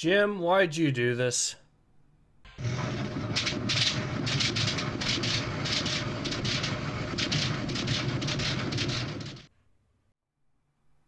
Jim, why'd you do this?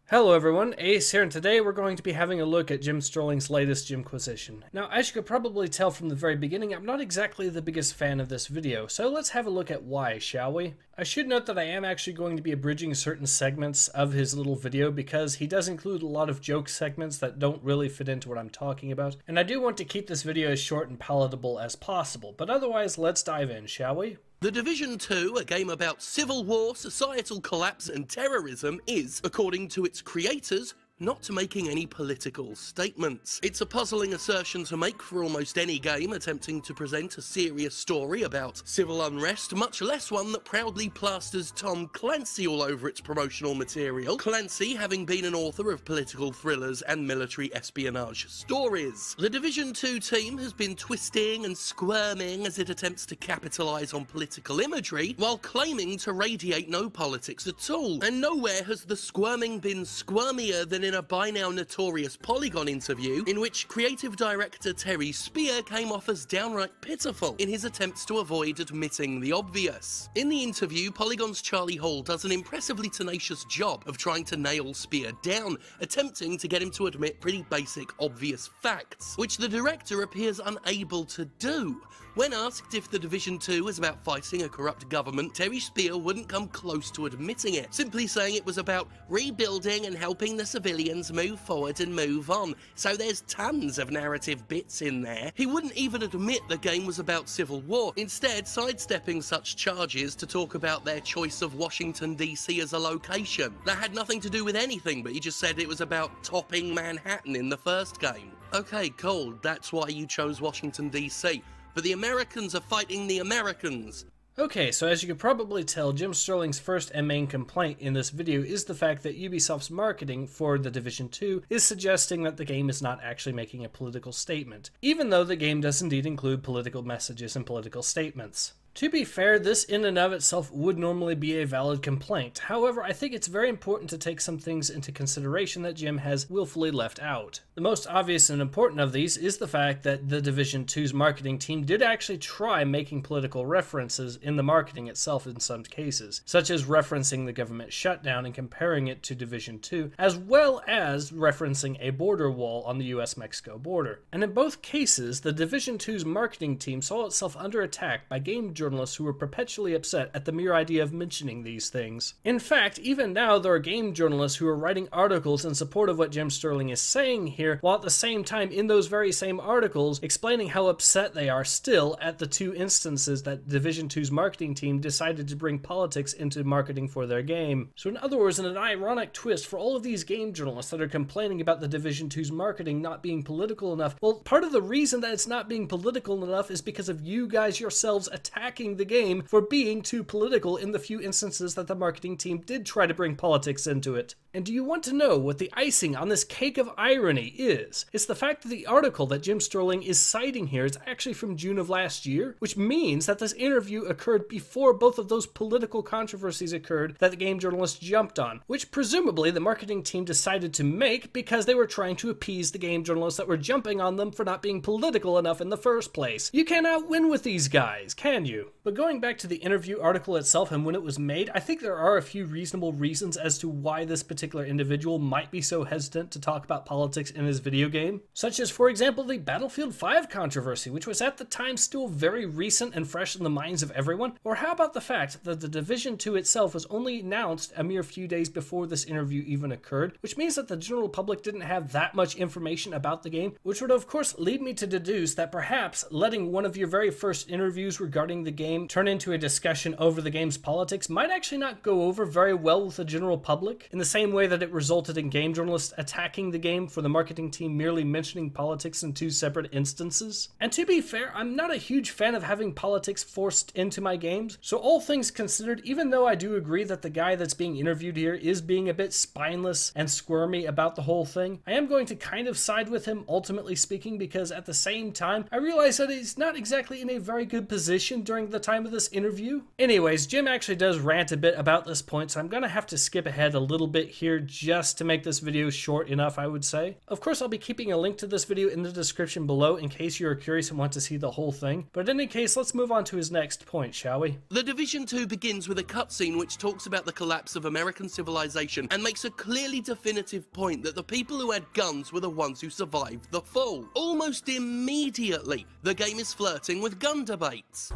Hello everyone, Ace here, and today we're going to be having a look at Jim Sterling's latest Jimquisition. Now, as you could probably tell from the very beginning, I'm not exactly the biggest fan of this video, so let's have a look at why, shall we? I should note that I am actually going to be abridging certain segments of his little video because he does include a lot of joke segments that don't really fit into what I'm talking about, and I do want to keep this video as short and palatable as possible, but otherwise, let's dive in, shall we? The Division 2, a game about civil war, societal collapse and terrorism, is, according to its creators, not making any political statements. It's a puzzling assertion to make for almost any game attempting to present a serious story about civil unrest, much less one that proudly plasters Tom Clancy all over its promotional material, Clancy having been an author of political thrillers and military espionage stories. The Division 2 team has been twisting and squirming as it attempts to capitalise on political imagery, while claiming to radiate no politics at all. And nowhere has the squirming been squirmier than in a by now notorious Polygon interview in which creative director Terry Spear came off as downright pitiful in his attempts to avoid admitting the obvious. In the interview, Polygon's Charlie Hall does an impressively tenacious job of trying to nail Spear down, attempting to get him to admit pretty basic, obvious facts, which the director appears unable to do. When asked if the Division 2 is about fighting a corrupt government, Terry Spear wouldn't come close to admitting it, simply saying it was about rebuilding and helping the civilians move forward and move on, so there's tons of narrative bits in there. He wouldn't even admit the game was about civil war, instead sidestepping such charges to talk about their choice of Washington DC as a location. That had nothing to do with anything, but he just said it was about topping Manhattan in the first game. Okay, cool, that's why you chose Washington DC. But the Americans are fighting the Americans. Okay, so as you could probably tell, Jim Sterling's first and main complaint in this video is the fact that Ubisoft's marketing for The Division 2 is suggesting that the game is not actually making a political statement, even though the game does indeed include political messages and political statements. To be fair, this in and of itself would normally be a valid complaint. However, I think it's very important to take some things into consideration that Jim has willfully left out. The most obvious and important of these is the fact that the Division 2's marketing team did actually try making political references in the marketing itself in some cases, such as referencing the government shutdown and comparing it to Division 2, as well as referencing a border wall on the US-Mexico border. And in both cases, the Division 2's marketing team saw itself under attack by game journalists who were perpetually upset at the mere idea of mentioning these things. In fact, even now there are game journalists who are writing articles in support of what Jim Sterling is saying here, while at the same time in those very same articles explaining how upset they are still at the two instances that Division 2's marketing team decided to bring politics into marketing for their game. So in other words, in an ironic twist for all of these game journalists that are complaining about the Division 2's marketing not being political enough, well, part of the reason that it's not being political enough is because of you guys yourselves attacking the game for being too political in the few instances that the marketing team did try to bring politics into it. And do you want to know what the icing on this cake of irony is? It's the fact that the article that Jim Sterling is citing here is actually from June of last year, which means that this interview occurred before both of those political controversies occurred that the game journalists jumped on, which presumably the marketing team decided to make because they were trying to appease the game journalists that were jumping on them for not being political enough in the first place. You cannot win with these guys, can you? But going back to the interview article itself and when it was made, I think there are a few reasonable reasons as to why this particular individual might be so hesitant to talk about politics in his video game. Such as, for example, the Battlefield 5 controversy, which was at the time still very recent and fresh in the minds of everyone. Or how about the fact that the Division 2 itself was only announced a mere few days before this interview even occurred, which means that the general public didn't have that much information about the game, which would of course lead me to deduce that perhaps letting one of your very first interviews regarding the game turn into a discussion over the game's politics might actually not go over very well with the general public, in the same way that it resulted in game journalists attacking the game for the marketing team merely mentioning politics in two separate instances. And to be fair, I'm not a huge fan of having politics forced into my games, so all things considered, even though I do agree that the guy that's being interviewed here is being a bit spineless and squirmy about the whole thing, I am going to kind of side with him, ultimately speaking, because at the same time, I realize that he's not exactly in a very good position during the time of this interview. Anyways, Jim actually does rant a bit about this point, so I'm gonna have to skip ahead a little bit here here just to make this video short enough, I would say. Of course, I'll be keeping a link to this video in the description below in case you're curious and want to see the whole thing. But in any case, let's move on to his next point, shall we? The Division 2 begins with a cutscene which talks about the collapse of American civilization and makes a clearly definitive point that the people who had guns were the ones who survived the fall. Almost immediately, the game is flirting with gun debates.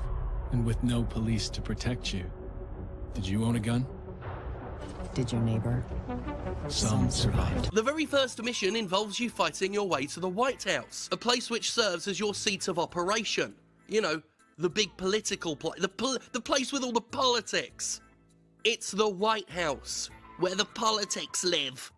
And with no police to protect you, did you own a gun? Did your neighbor? Some survived. The very first mission involves you fighting your way to the White House, a place which serves as your seat of operation. You know, the big political place, the place with all the politics. It's the White House, where the politics live.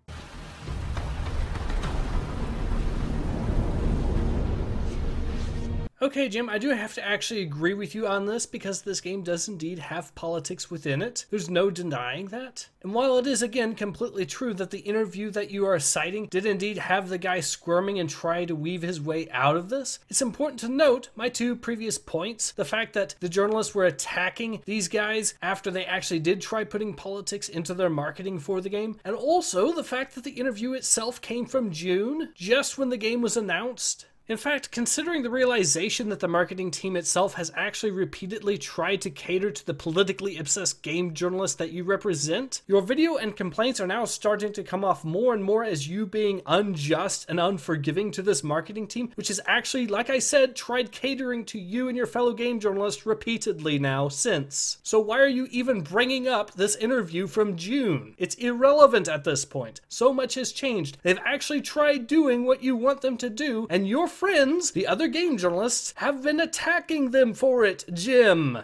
Okay, Jim, I do have to actually agree with you on this because this game does indeed have politics within it. There's no denying that. And while it is, again, completely true that the interview that you are citing did indeed have the guy squirming and try to weave his way out of this, it's important to note my two previous points. The fact that the journalists were attacking these guys after they actually did try putting politics into their marketing for the game, and also the fact that the interview itself came from June, just when the game was announced. In fact, considering the realization that the marketing team itself has actually repeatedly tried to cater to the politically obsessed game journalists that you represent, your video and complaints are now starting to come off more and more as you being unjust and unforgiving to this marketing team, which has actually, like I said, tried catering to you and your fellow game journalists repeatedly now since. So why are you even bringing up this interview from June? It's irrelevant at this point. So much has changed. They've actually tried doing what you want them to do, and your friends, the other game journalists, have been attacking them for it, Jim.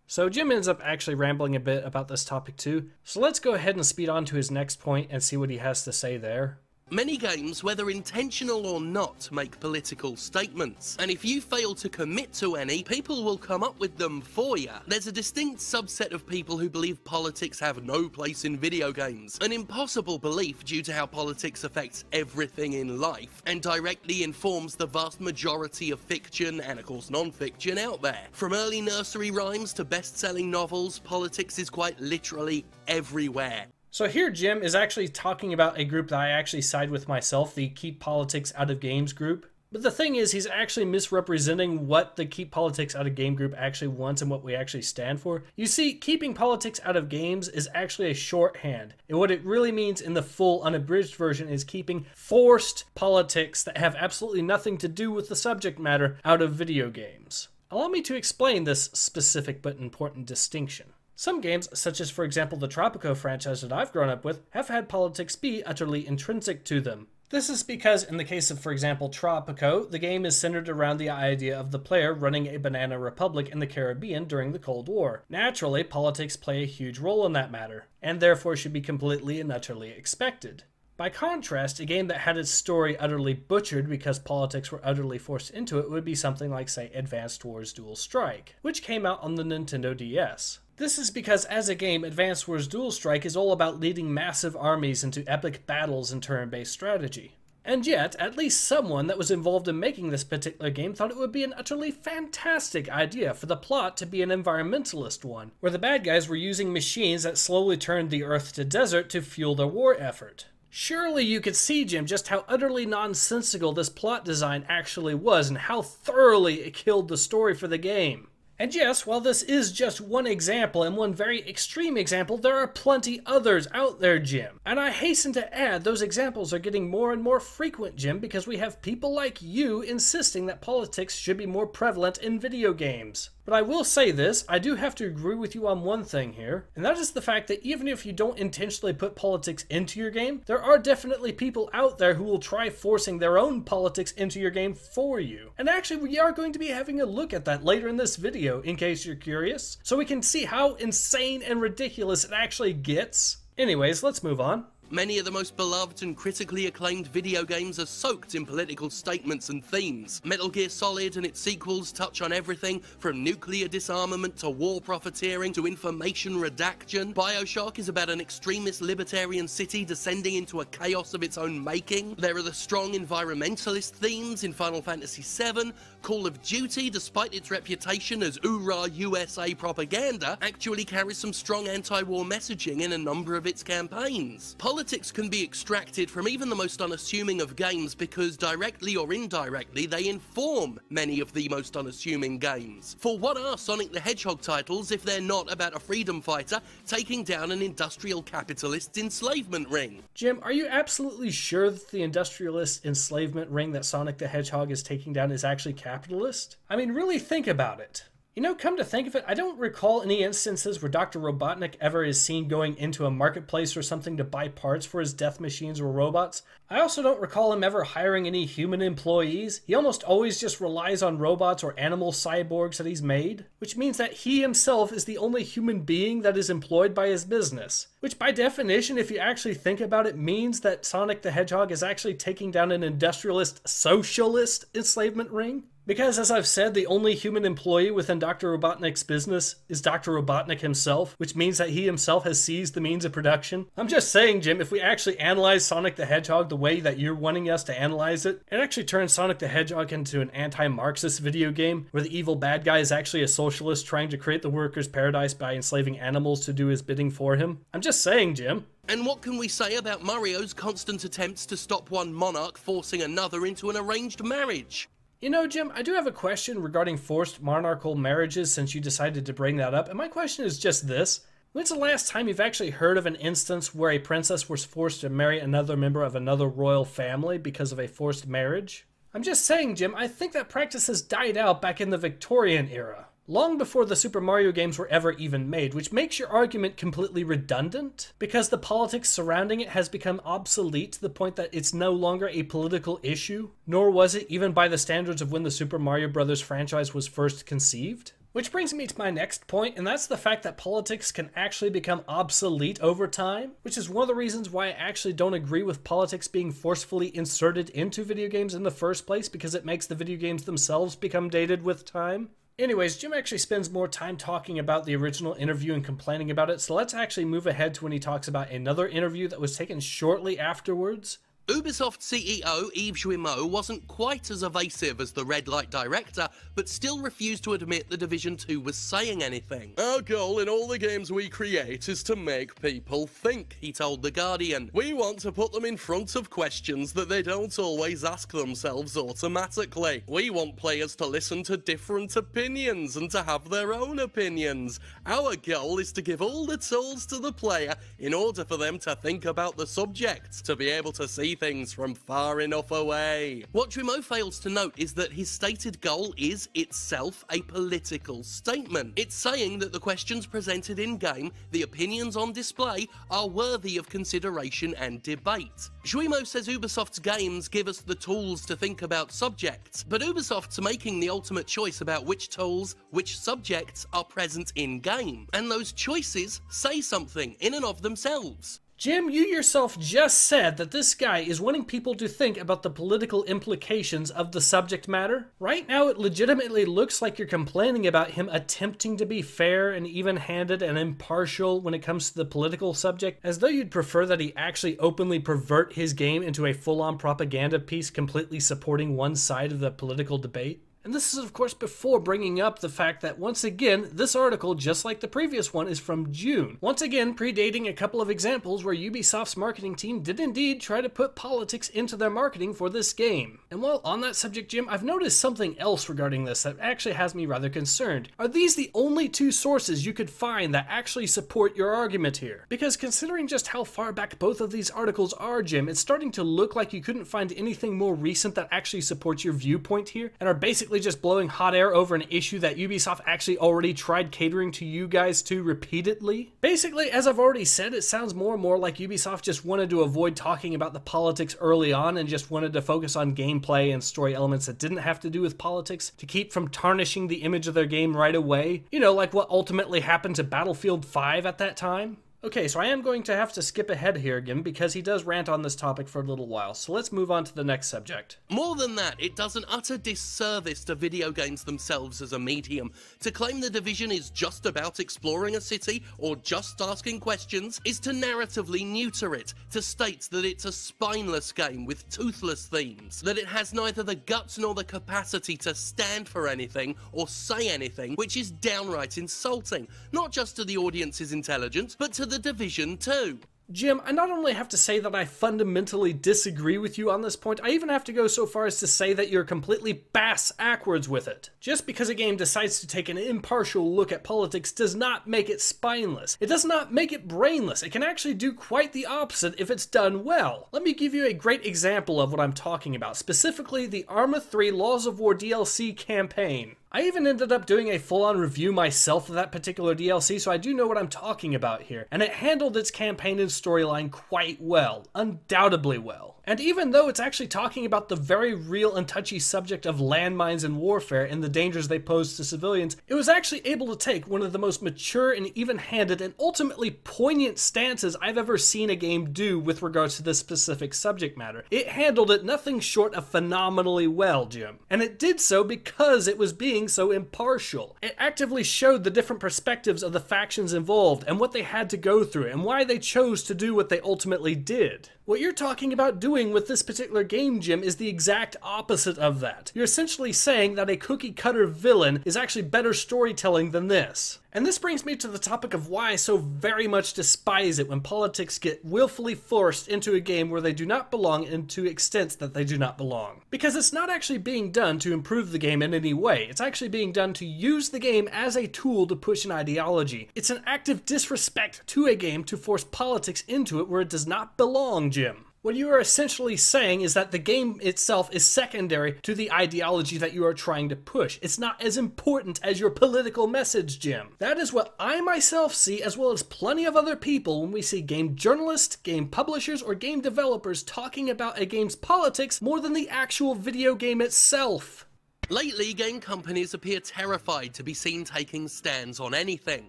So Jim ends up actually rambling a bit about this topic too. So let's go ahead and speed on to his next point and see what he has to say there. Many games, whether intentional or not, make political statements, and if you fail to commit to any, people will come up with them for you. There's a distinct subset of people who believe politics have no place in video games, an impossible belief due to how politics affects everything in life, and directly informs the vast majority of fiction, and of course non-fiction, out there. From early nursery rhymes to best-selling novels, politics is quite literally everywhere. So here Jim is actually talking about a group that I actually side with myself, the Keep Politics Out of Games group. But the thing is, he's actually misrepresenting what the Keep Politics Out of Game group actually wants and what we actually stand for. You see, keeping politics out of games is actually a shorthand. And what it really means in the full unabridged version is keeping forced politics that have absolutely nothing to do with the subject matter out of video games. Allow me to explain this specific but important distinction. Some games, such as for example the Tropico franchise that I've grown up with, have had politics be utterly intrinsic to them. This is because in the case of, for example, Tropico, the game is centered around the idea of the player running a banana republic in the Caribbean during the Cold War. Naturally, politics play a huge role in that matter, and therefore should be completely and utterly expected. By contrast, a game that had its story utterly butchered because politics were utterly forced into it would be something like, say, Advanced Wars Dual Strike, which came out on the Nintendo DS. This is because as a game, Advanced Wars Dual Strike is all about leading massive armies into epic battles and turn-based strategy. And yet, at least someone that was involved in making this particular game thought it would be an utterly fantastic idea for the plot to be an environmentalist one, where the bad guys were using machines that slowly turned the Earth to desert to fuel their war effort. Surely you could see, Jim, just how utterly nonsensical this plot design actually was and how thoroughly it killed the story for the game. And yes, while this is just one example and one very extreme example, there are plenty others out there, Jim. And I hasten to add, those examples are getting more and more frequent, Jim, because we have people like you insisting that politics should be more prevalent in video games. But I will say this, I do have to agree with you on one thing here, and that is the fact that even if you don't intentionally put politics into your game, there are definitely people out there who will try forcing their own politics into your game for you. And actually, we are going to be having a look at that later in this video, in case you're curious, so we can see how insane and ridiculous it actually gets. Anyways, let's move on. Many of the most beloved and critically acclaimed video games are soaked in political statements and themes. Metal Gear Solid and its sequels touch on everything from nuclear disarmament to war profiteering to information redaction. BioShock is about an extremist libertarian city descending into a chaos of its own making. There are the strong environmentalist themes in Final Fantasy VII. Call of Duty, despite its reputation as Hoorah USA propaganda, actually carries some strong anti-war messaging in a number of its campaigns. Politics can be extracted from even the most unassuming of games because directly or indirectly they inform many of the most unassuming games. For what are Sonic the Hedgehog titles if they're not about a freedom fighter taking down an industrial capitalist enslavement ring? Jim, are you absolutely sure that the industrialist enslavement ring that Sonic the Hedgehog is taking down is actually capitalist? I mean, really think about it. You know, come to think of it, I don't recall any instances where Dr. Robotnik ever is seen going into a marketplace or something to buy parts for his death machines or robots. I also don't recall him ever hiring any human employees. He almost always just relies on robots or animal cyborgs that he's made, which means that he himself is the only human being that is employed by his business. Which by definition, if you actually think about it, means that Sonic the Hedgehog is actually taking down an industrialist socialist enslavement ring. Because, as I've said, the only human employee within Dr. Robotnik's business is Dr. Robotnik himself, which means that he himself has seized the means of production. I'm just saying, Jim, if we actually analyze Sonic the Hedgehog the way that you're wanting us to analyze it, it actually turns Sonic the Hedgehog into an anti-Marxist video game, where the evil bad guy is actually a socialist trying to create the workers' paradise by enslaving animals to do his bidding for him. I'm just saying, Jim. And what can we say about Mario's constant attempts to stop one monarch forcing another into an arranged marriage? You know, Jim, I do have a question regarding forced monarchical marriages since you decided to bring that up, and my question is just this. When's the last time you've actually heard of an instance where a princess was forced to marry another member of another royal family because of a forced marriage? I'm just saying, Jim, I think that practice has died out back in the Victorian era, long before the Super Mario games were ever even made, which makes your argument completely redundant, because the politics surrounding it has become obsolete to the point that it's no longer a political issue, nor was it even by the standards of when the Super Mario Bros. Franchise was first conceived. Which brings me to my next point, and that's the fact that politics can actually become obsolete over time, which is one of the reasons why I actually don't agree with politics being forcefully inserted into video games in the first place, because it makes the video games themselves become dated with time. Anyways, Jim actually spends more time talking about the original interview and complaining about it, so let's actually move ahead to when he talks about another interview that was taken shortly afterwards. Ubisoft CEO Yves Guillemot wasn't quite as evasive as the red light director, but still refused to admit the Division 2 was saying anything. "Our goal in all the games we create is to make people think," he told The Guardian. "We want to put them in front of questions that they don't always ask themselves automatically. We want players to listen to different opinions and to have their own opinions. Our goal is to give all the tools to the player in order for them to think about the subject, to be able to see things from far enough away." What Guillemot fails to note is that his stated goal is itself a political statement. It's saying that the questions presented in-game, the opinions on display, are worthy of consideration and debate. Guillemot says Ubisoft's games give us the tools to think about subjects, but Ubisoft's making the ultimate choice about which tools, which subjects are present in-game, and those choices say something in and of themselves. Jim, you yourself just said that this guy is wanting people to think about the political implications of the subject matter. Right now, it legitimately looks like you're complaining about him attempting to be fair and even-handed and impartial when it comes to the political subject, as though you'd prefer that he actually openly pervert his game into a full-on propaganda piece completely supporting one side of the political debate. And this is, of course, before bringing up the fact that, once again, this article, just like the previous one, is from June. Once again, predating a couple of examples where Ubisoft's marketing team did indeed try to put politics into their marketing for this game. And while on that subject, Jim, I've noticed something else regarding this that actually has me rather concerned. Are these the only two sources you could find that actually support your argument here? Because considering just how far back both of these articles are, Jim, it's starting to look like you couldn't find anything more recent that actually supports your viewpoint here, and are basically just blowing hot air over an issue that Ubisoft actually already tried catering to you guys to repeatedly. Basically, as I've already said, it sounds more and more like Ubisoft just wanted to avoid talking about the politics early on and just wanted to focus on gameplay and story elements that didn't have to do with politics to keep from tarnishing the image of their game right away. You know, like what ultimately happened to Battlefield 5 at that time. Okay, so I am going to have to skip ahead here again because he does rant on this topic for a little while, so let's move on to the next subject. More than that, it does an utter disservice to video games themselves as a medium. To claim The Division is just about exploring a city or just asking questions is to narratively neuter it, to state that it's a spineless game with toothless themes, that it has neither the guts nor the capacity to stand for anything or say anything, which is downright insulting, not just to the audience's intelligence, but to The Division too. Jim, I not only have to say that I fundamentally disagree with you on this point, I even have to go so far as to say that you're completely bass-ackwards with it. Just because a game decides to take an impartial look at politics does not make it spineless. It does not make it brainless. It can actually do quite the opposite if it's done well. Let me give you a great example of what I'm talking about, specifically the ARMA 3 Laws of War DLC campaign. I even ended up doing a full-on review myself of that particular DLC, so I do know what I'm talking about here, and it handled its campaign and storyline quite well, undoubtedly well. And even though it's actually talking about the very real and touchy subject of landmines and warfare and the dangers they pose to civilians, it was actually able to take one of the most mature and even-handed and ultimately poignant stances I've ever seen a game do with regards to this specific subject matter. It handled it nothing short of phenomenally well, Jim. And it did so because it was being so impartial. It actively showed the different perspectives of the factions involved and what they had to go through and why they chose to do what they ultimately did. What you're talking about doing with this particular game, Jim, is the exact opposite of that. You're essentially saying that a cookie-cutter villain is actually better storytelling than this. And this brings me to the topic of why I so very much despise it when politics get willfully forced into a game where they do not belong and to extents that they do not belong. Because it's not actually being done to improve the game in any way. It's actually being done to use the game as a tool to push an ideology. It's an active disrespect to a game to force politics into it where it does not belong, Jim. What you are essentially saying is that the game itself is secondary to the ideology that you are trying to push. It's not as important as your political message, Jim. That is what I myself see, as well as plenty of other people, when we see game journalists, game publishers, or game developers talking about a game's politics more than the actual video game itself. Lately, game companies appear terrified to be seen taking stands on anything.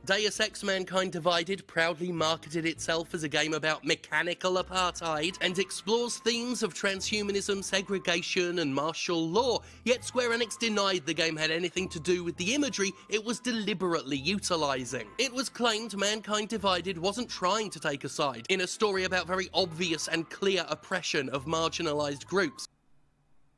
Deus Ex Mankind Divided proudly marketed itself as a game about mechanical apartheid and explores themes of transhumanism, segregation, and martial law, yet Square Enix denied the game had anything to do with the imagery it was deliberately utilizing. It was claimed Mankind Divided wasn't trying to take a side in a story about very obvious and clear oppression of marginalized groups.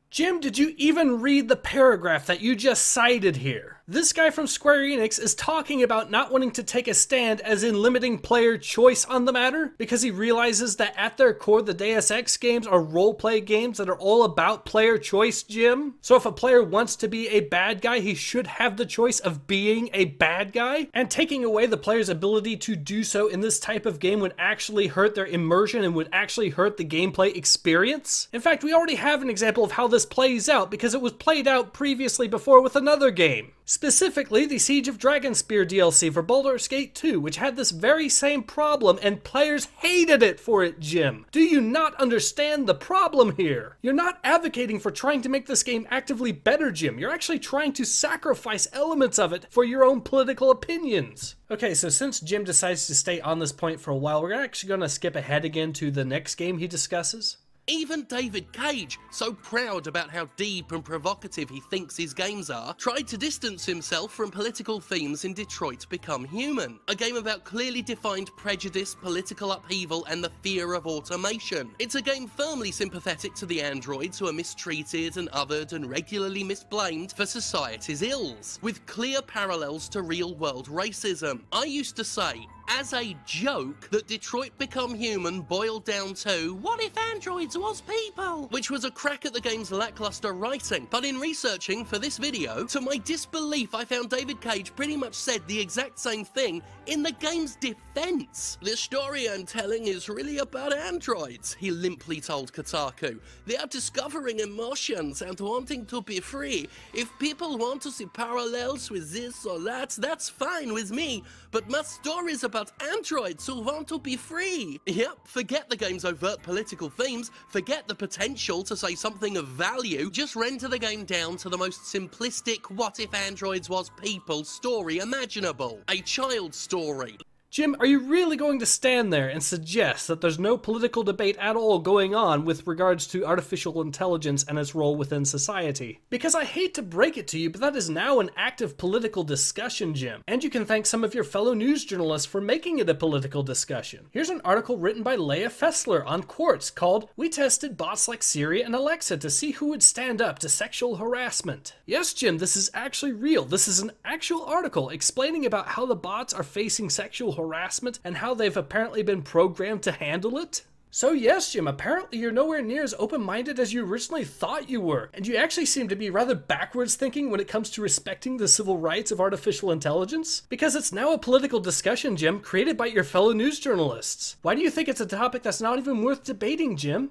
Jim, did you even read the paragraph that you just cited here? This guy from Square Enix is talking about not wanting to take a stand as in limiting player choice on the matter because he realizes that at their core the Deus Ex games are roleplay games that are all about player choice, Jim. So if a player wants to be a bad guy, he should have the choice of being a bad guy, and taking away the player's ability to do so in this type of game would actually hurt their immersion and would actually hurt the gameplay experience. In fact, we already have an example of how this plays out because it was played out previously before with another game. Specifically, the Siege of Dragonspear DLC for Baldur's Gate 2, which had this very same problem, and players hated it for it, Jim. Do you not understand the problem here? You're not advocating for trying to make this game actively better, Jim. You're actually trying to sacrifice elements of it for your own political opinions. Okay, so since Jim decides to stay on this point for a while, we're actually going to skip ahead again to the next game he discusses. Even David Cage, so proud about how deep and provocative he thinks his games are, tried to distance himself from political themes in Detroit Become Human, a game about clearly defined prejudice, political upheaval, and the fear of automation. It's a game firmly sympathetic to the androids who are mistreated and othered and regularly misblamed for society's ills, with clear parallels to real-world racism. I used to say, as a joke, that Detroit Become Human boiled down to, what if androids was people? Which was a crack at the game's lackluster writing. But in researching for this video, to my disbelief, I found David Cage pretty much said the exact same thing in the game's defense. The story I'm telling is really about androids, he limply told Kotaku. They are discovering emotions and wanting to be free. If people want to see parallels with this or that, that's fine with me. But my story's about androids who want to be free. Yep, forget the game's overt political themes, forget the potential to say something of value, just render the game down to the most simplistic what if androids was people story imaginable. A child's story. Jim, are you really going to stand there and suggest that there's no political debate at all going on with regards to artificial intelligence and its role within society? Because I hate to break it to you, but that is now an active political discussion, Jim. And you can thank some of your fellow news journalists for making it a political discussion. Here's an article written by Leah Fessler on Quartz called, "We tested bots like Siri and Alexa to see who would stand up to sexual harassment." Yes, Jim, this is actually real. This is an actual article explaining about how the bots are facing sexual harassment and how they've apparently been programmed to handle it. So yes, Jim, apparently you're nowhere near as open-minded as you originally thought you were, and you actually seem to be rather backwards thinking when it comes to respecting the civil rights of artificial intelligence, because it's now a political discussion, Jim, created by your fellow news journalists. Why do you think it's a topic that's not even worth debating, Jim?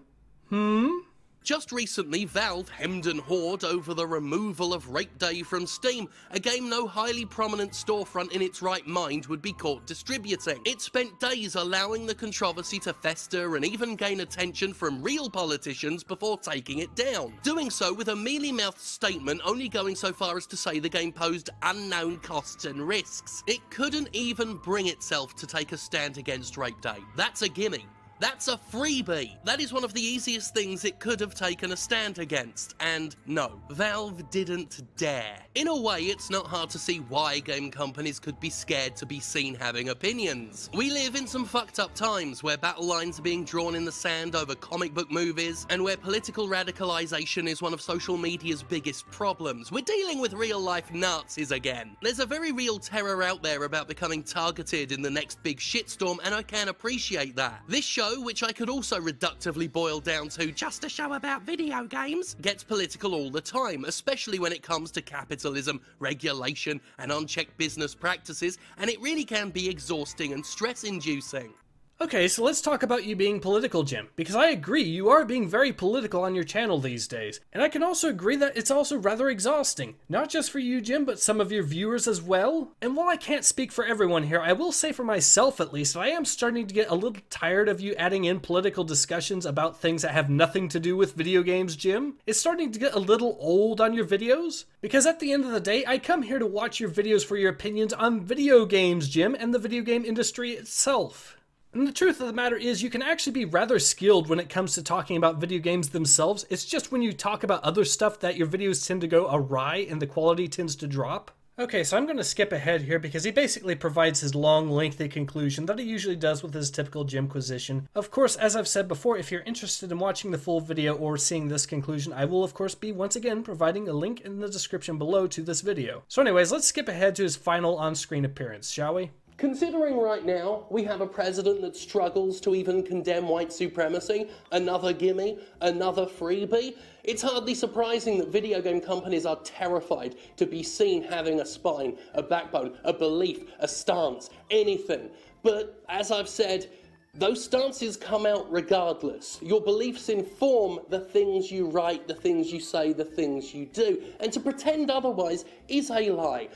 Just recently, Valve hemmed and hawed over the removal of Rape Day from Steam, a game no highly prominent storefront in its right mind would be caught distributing. It spent days allowing the controversy to fester and even gain attention from real politicians before taking it down. Doing so with a mealy-mouthed statement only going so far as to say the game posed unknown costs and risks. It couldn't even bring itself to take a stand against Rape Day. That's a gimme. That's a freebie. That is one of the easiest things it could have taken a stand against. And no, Valve didn't dare. In a way, it's not hard to see why game companies could be scared to be seen having opinions. We live in some fucked up times where battle lines are being drawn in the sand over comic book movies, and where political radicalization is one of social media's biggest problems. We're dealing with real-life Nazis again. There's a very real terror out there about becoming targeted in the next big shitstorm, and I can appreciate that. This show, which I could also reductively boil down to just a show about video games, gets political all the time, especially when it comes to capitalism, regulation, and unchecked business practices, and it really can be exhausting and stress-inducing. Okay, so let's talk about you being political, Jim, because I agree you are being very political on your channel these days, and I can also agree that it's also rather exhausting, not just for you, Jim, but some of your viewers as well. And while I can't speak for everyone here, I will say for myself at least, I am starting to get a little tired of you adding in political discussions about things that have nothing to do with video games, Jim. It's starting to get a little old on your videos, because at the end of the day, I come here to watch your videos for your opinions on video games, Jim, and the video game industry itself. And the truth of the matter is, you can actually be rather skilled when it comes to talking about video games themselves. It's just when you talk about other stuff that your videos tend to go awry and the quality tends to drop. Okay, so I'm going to skip ahead here because he basically provides his long, lengthy conclusion that he usually does with his typical Jimquisition. Of course, as I've said before, if you're interested in watching the full video or seeing this conclusion, I will of course be once again providing a link in the description below to this video. So anyways, let's skip ahead to his final on-screen appearance, shall we? Considering right now we have a president that struggles to even condemn white supremacy, another gimme, another freebie, it's hardly surprising that video game companies are terrified to be seen having a spine, a backbone, a belief, a stance, anything. But as I've said, those stances come out regardless. Your beliefs inform the things you write, the things you say, the things you do. And to pretend otherwise is a lie.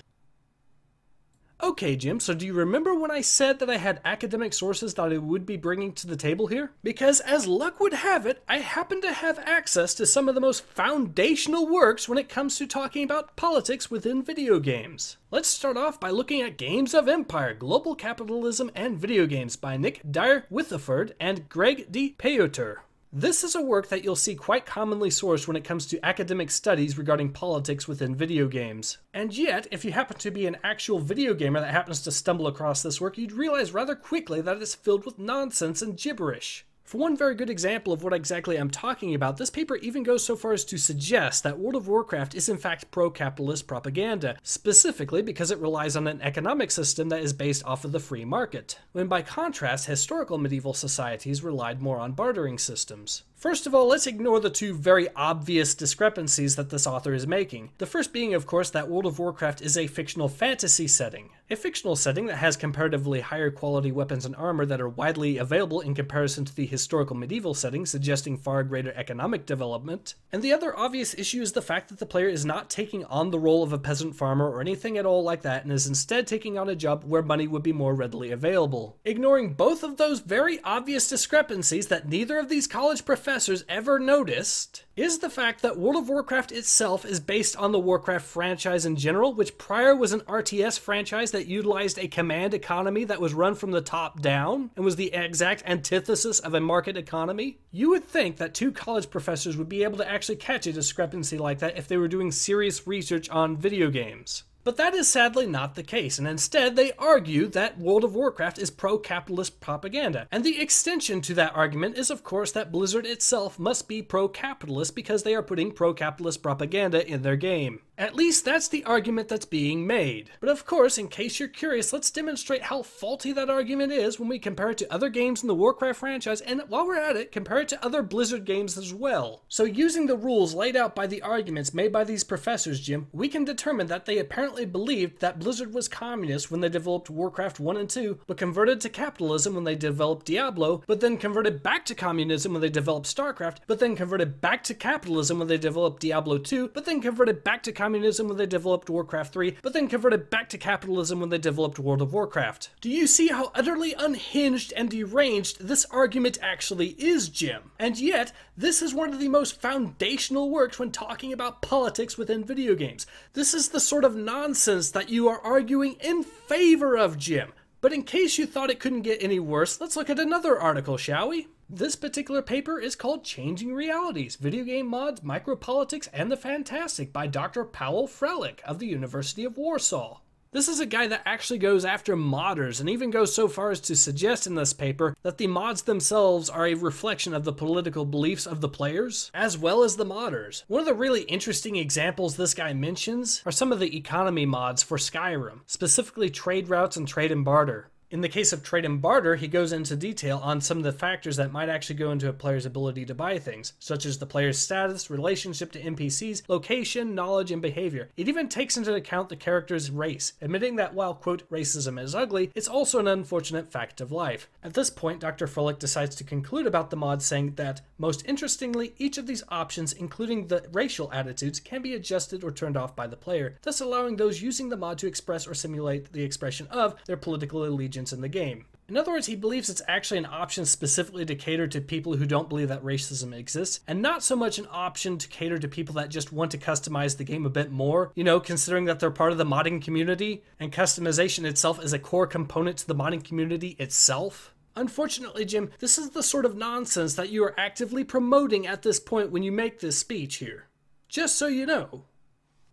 Okay, Jim, so do you remember when I said that I had academic sources that I would be bringing to the table here? Because as luck would have it, I happen to have access to some of the most foundational works when it comes to talking about politics within video games. Let's start off by looking at Games of Empire, Global Capitalism and Video Games by Nick Dyer-Witheford and Greg D. Peyoter. This is a work that you'll see quite commonly sourced when it comes to academic studies regarding politics within video games. And yet, if you happen to be an actual video gamer that happens to stumble across this work, you'd realize rather quickly that it's filled with nonsense and gibberish. For one very good example of what exactly I'm talking about, this paper even goes so far as to suggest that World of Warcraft is in fact pro-capitalist propaganda, specifically because it relies on an economic system that is based off of the free market, when by contrast, historical medieval societies relied more on bartering systems. First of all, let's ignore the two very obvious discrepancies that this author is making. The first being, of course, that World of Warcraft is a fictional fantasy setting. A fictional setting that has comparatively higher quality weapons and armor that are widely available in comparison to the historical medieval setting, suggesting far greater economic development. And the other obvious issue is the fact that the player is not taking on the role of a peasant farmer or anything at all like that, and is instead taking on a job where money would be more readily available. Ignoring both of those very obvious discrepancies that neither of these college professors professors ever noticed is the fact that World of Warcraft itself is based on the Warcraft franchise in general, which prior was an RTS franchise that utilized a command economy that was run from the top down and was the exact antithesis of a market economy. You would think that two college professors would be able to actually catch a discrepancy like that if they were doing serious research on video games. But that is sadly not the case, and instead they argue that World of Warcraft is pro-capitalist propaganda. And the extension to that argument is, of course, that Blizzard itself must be pro-capitalist because they are putting pro-capitalist propaganda in their game. At least that's the argument that's being made. But of course, in case you're curious, let's demonstrate how faulty that argument is when we compare it to other games in the Warcraft franchise, and while we're at it, compare it to other Blizzard games as well. So using the rules laid out by the arguments made by these professors, Jim, we can determine that they apparently believed that Blizzard was communist when they developed Warcraft 1 and 2, but converted to capitalism when they developed Diablo, but then converted back to communism when they developed StarCraft, but then converted back to capitalism when they developed Diablo 2, but then converted back to communism when they developed Warcraft 3, but then converted back to capitalism when they developed World of Warcraft. Do you see how utterly unhinged and deranged this argument actually is, Jim? And yet, this is one of the most foundational works when talking about politics within video games. This is the sort of nonsense that you are arguing in favor of, Jim. But in case you thought it couldn't get any worse, let's look at another article, shall we? This particular paper is called Changing Realities, Video Game Mods, Micropolitics, and the Fantastic by Dr. Paweł Frelich of the University of Warsaw. This is a guy that actually goes after modders and even goes so far as to suggest in this paper that the mods themselves are a reflection of the political beliefs of the players, as well as the modders. One of the really interesting examples this guy mentions are some of the economy mods for Skyrim, specifically trade routes and trade and barter. In the case of trade and barter, he goes into detail on some of the factors that might actually go into a player's ability to buy things, such as the player's status, relationship to NPCs, location, knowledge, and behavior. It even takes into account the character's race, admitting that while, quote, racism is ugly, it's also an unfortunate fact of life. At this point, Dr. Frelich decides to conclude about the mod saying that, most interestingly, each of these options, including the racial attitudes, can be adjusted or turned off by the player, thus allowing those using the mod to express or simulate the expression of their political allegiance in the game. In other words, he believes it's actually an option specifically to cater to people who don't believe that racism exists, and not so much an option to cater to people that just want to customize the game a bit more, you know, considering that they're part of the modding community, and customization itself is a core component to the modding community itself. Unfortunately, Jim, this is the sort of nonsense that you are actively promoting at this point when you make this speech here. Just so you know.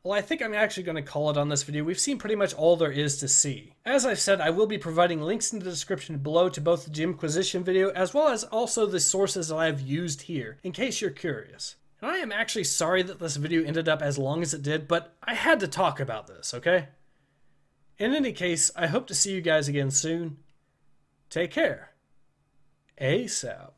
Well, I think I'm actually going to call it on this video. We've seen pretty much all there is to see. As I've said, I will be providing links in the description below to both the Jimquisition video as well as also the sources that I've used here, in case you're curious. And I am actually sorry that this video ended up as long as it did, but I had to talk about this, okay? In any case, I hope to see you guys again soon. Take care. Ace out.